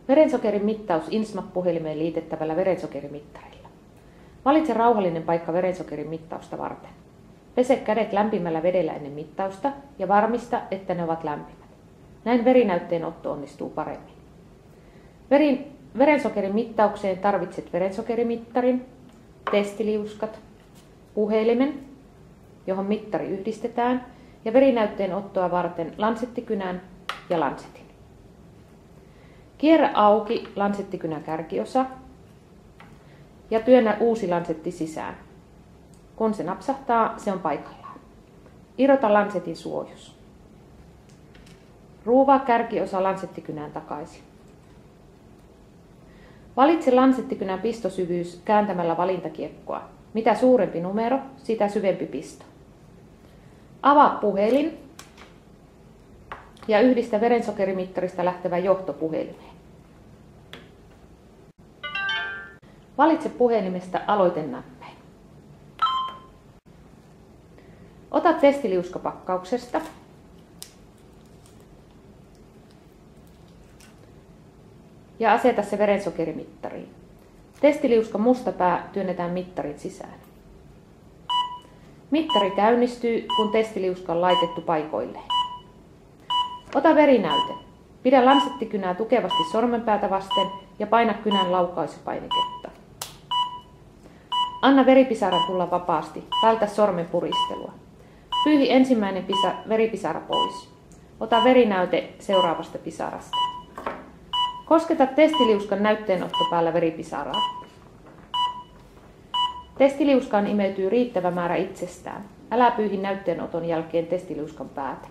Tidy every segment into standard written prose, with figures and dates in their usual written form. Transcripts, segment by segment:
Verensokerin mittaus Insmap-puhelimeen liitettävällä verensokerimittarilla. Valitse rauhallinen paikka verensokerin mittausta varten. Pese kädet lämpimällä vedellä ennen mittausta ja varmista, että ne ovat lämpimät. Näin verinäytteen otto onnistuu paremmin. Verensokerin mittaukseen tarvitset verensokerimittarin, testiliuskat, puhelimen, johon mittari yhdistetään, ja verinäytteen ottoa varten lansettikynän ja lansetin. Kierrä auki lansettikynän kärkiosa ja työnnä uusi lansetti sisään. Kun se napsahtaa, se on paikallaan. Irrota lansetin suojus. Ruuvaa kärkiosa lansettikynään takaisin. Valitse lansettikynän pistosyvyys kääntämällä valintakiekkoa. Mitä suurempi numero, sitä syvempi pisto. Avaa puhelin ja yhdistä verensokerimittarista lähtevä johto puhelimeen. Valitse puhelimesta aloitenäppäin. Ota testiliuska pakkauksesta ja aseta se verensokerimittariin. Testiliuskan musta pää työnnetään mittarin sisään. Mittari käynnistyy, kun testiliuska on laitettu paikoilleen. Ota verinäyte. Pidä lansettikynää tukevasti sormenpäätä vasten ja paina kynän laukaisupainiketta. Anna veripisaran tulla vapaasti. Vältä sormen puristelua. Pyyhi ensimmäinen veripisara pois. Ota verinäyte seuraavasta pisarasta. Kosketa testiliuskan näytteenottopäällä veripisaraa. Testiliuskaan imeytyy riittävä määrä itsestään. Älä pyyhi näytteenoton jälkeen testiliuskan päätä.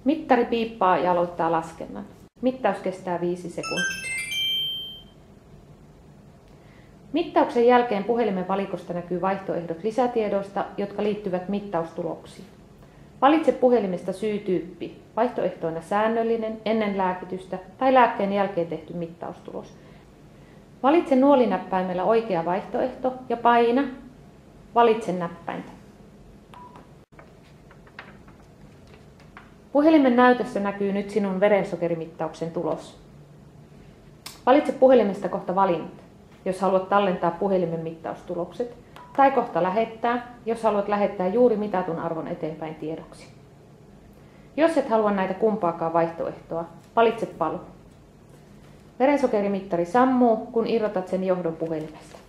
Mittari piippaa ja aloittaa laskennan. Mittaus kestää 5 sekuntia. Mittauksen jälkeen puhelimen valikosta näkyy vaihtoehdot lisätiedoista, jotka liittyvät mittaustuloksiin. Valitse puhelimesta syytyyppi, vaihtoehtoina säännöllinen, ennen lääkitystä tai lääkkeen jälkeen tehty mittaustulos. Valitse nuolinäppäimellä oikea vaihtoehto ja paina Valitse näppäintä. Puhelimen näytössä näkyy nyt sinun verensokerimittauksen tulos. Valitse puhelimesta kohta valinnat, jos haluat tallentaa puhelimen mittaustulokset, tai kohta lähettää, jos haluat lähettää juuri mitatun arvon eteenpäin tiedoksi. Jos et halua näitä kumpaakaan vaihtoehtoa, valitse paluu. Verensokerimittari sammuu, kun irrotat sen johdon puhelimesta.